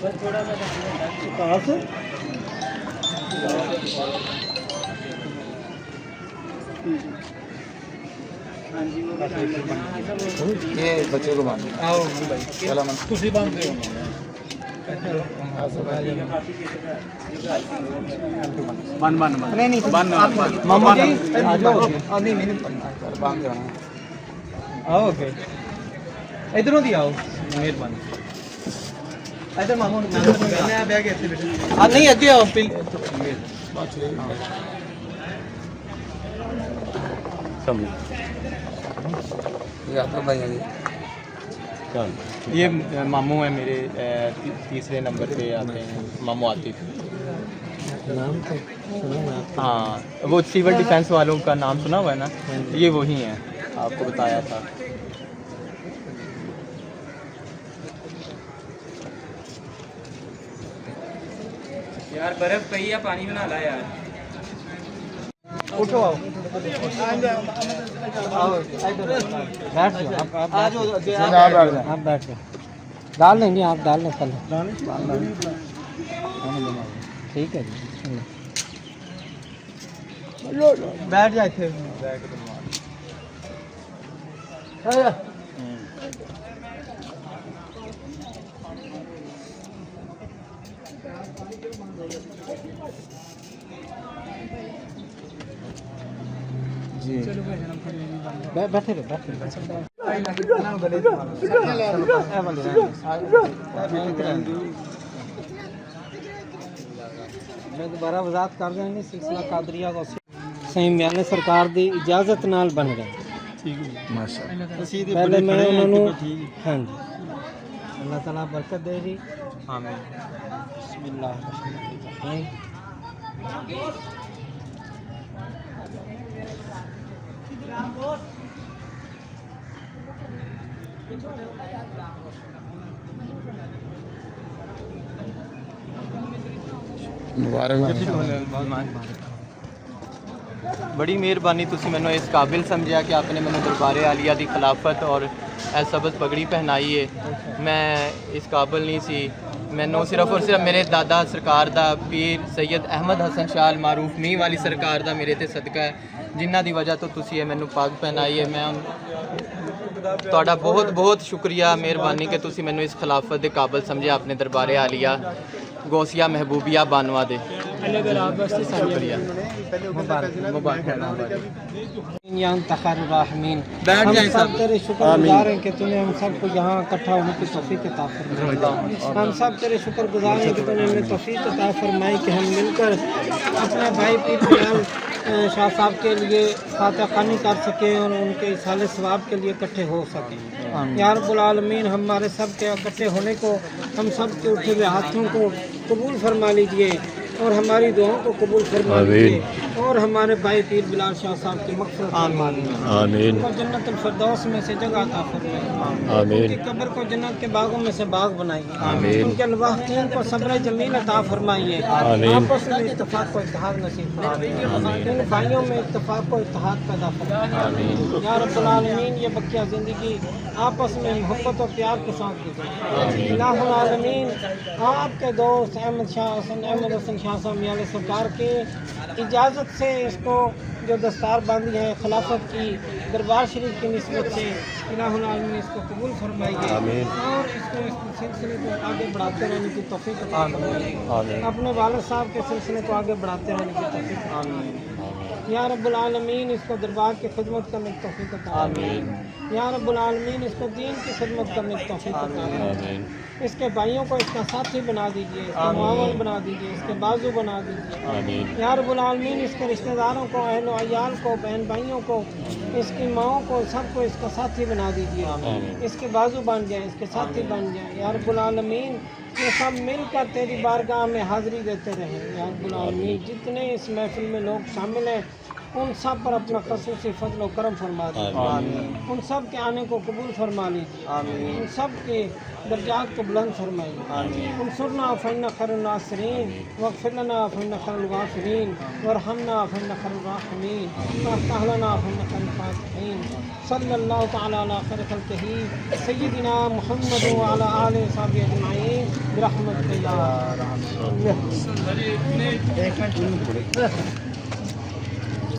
کہاں سے یہ بچے کو باندھ آؤ بھائی تھی باندھ رہے ہو ماما جی باندھ آؤ پھر ادھروں دی آؤ مہربانی ادھر ماما نہیں اگے آؤ یہ ماموں ہیں میرے تیسرے نمبر پہ آتے ہیں ماموں عاطف ہاں وہ سول ڈیفینس والوں کا نام سنا ہوا ہے نا یہ وہی ہیں آپ کو بتایا تھا یار برف پئی ہے پانی بنا لا یار اٹھو آؤ آپ بیٹھ جائیں ڈال لیں گے آپ ڈال لیں پہلے ٹھیک ہے جی بیٹھ جائے تھے بیٹھے رہے بیٹھے میں دوبارہ وضاحت کر دیں گے سلسلہ قادریہ کو صحیح میاں سرکار دی اجازت نال بن گئے پہلے میں انہوں نے ہاں جی اللہ تعالیٰ برکت دے جی آمین بسم اللہ الرحمن الرحیم بڑی مہربانی تسی مینوں اس قابل سمجھا کہ آپ نے مینوں دربار عالیہ دی خلافت اور اے سبز پگڑی پہنائی ہے میں اس قابل نہیں سی مینوں صرف اور صرف میرے دادا سرکار دا پیر سید احمد حسن شاہ معروف می والی سرکار دا میرے تے صدقہ ہے جنہ دی وجہ تو تسی یہ مینوں پاگ پہنائی ہے میں تہاڈا بہت بہت شکریہ مہربانی کہ تسی مینوں اس خلافت دے قابل سمجھا اپنے دربار عالیہ غوثیہ محبوبیہ بانوا دے شکریہ یا انتخار الراحمین بیٹھ ہم جائیں سب سب تیرے شکر گزار ہیں کہ تو نے ہم سب کو یہاں اکٹھا ہونے کی توفیق عطا فرمائی ہم سب تیرے شکر گزار ہیں کہ تو نے ہمیں توفیق عطا فرمائی کہ ہم مل کر اپنے بھائی پیر بلال شاہ صاحب کے لیے فاتح خوانی کر سکیں اور ان کے اصحال ثواب کے لیے اکٹھے ہو سکیں یا رب العالمین ہمارے سب کے اکٹھے ہونے کو ہم سب کے اٹھے ہوئے ہاتھوں کو قبول فرما لیجیے اور ہماری دعاؤں کو قبول فرما لیجیے اور ہمارے بھائی پیر بلال شاہ صاحب کی مغفرت فرما لیجیے ان کو جنت الفردوس میں سے جگہ عطا فرمائیے ان کی قبر کو جنت کے باغوں میں سے باغ بنائیے ان کے الواحقین کو صبر جمیل عطا فرمائیے آپس میں اتفاق کو اتحاد نصیب فرمائیے ان بھائیوں میں اتفاق کو اتحاد پیدا فرمائیے یا رب العالمین یہ بقیہ زندگی آپس میں محبت اور پیار کے ساتھ گزارے الہ العالمین آپ کے دوست احمد حسن شاہ صاحب میاں سرکار کے اجازت سے اس کو جو دستار باندھی ہے خلافت کی دربار شریف کی نسبت سے الہ العالمین اس کو قبول فرمائیے اور اس سلسلے کو آگے بڑھاتے رہنے کی توفیق عطا فرمائیے اپنے والد صاحب کے سلسلے کو آگے بڑھاتے رہنے کی توفیق عطا فرمائیے یا رب العالمین اس کو دربار کی خدمت کرنے کی توفیق عطا فرمائیے یا رب العالمین اس کو دین کی خدمت کرنے کی توفیق عطا فرمائیے اس کے بھائیوں کو اس کا ساتھی بنا دیجیے اس کے معاون بنا دیجیے اس کے بازو بنا دیجیے یا رب العالمین اس کے رشتہ داروں کو اہل و عیال کو بہن بھائیوں کو اس کی ماؤں کو سب کو اس کا ساتھی بنا دیجیے اس کے بازو بن جائیں اس کے ساتھی بن جائیں یا رب العالمین یہ سب مل کر تیری بارگاہ میں حاضری دیتے رہیں یا رب العالمین جتنے اس محفل میں لوگ شامل ہیں ان سب پر اپنا خصوصی فضل و کرم فرما دیجیے ان سب کے آنے کو قبول فرما لیجیے ان سب کے درجات کو بلند فرمائیے انصرنا فإنک خیر الناصرین واغفر لنا فإنک خیر الغافرین وارحمنا فإنک خیر الراحمین وافتح لنا فإنک خیر الفاتحین صلی اللہ تعالی علی خیر خلقہ سیدنا محمد وعلی آلہ وصحبہ اجمعین برحمتك يا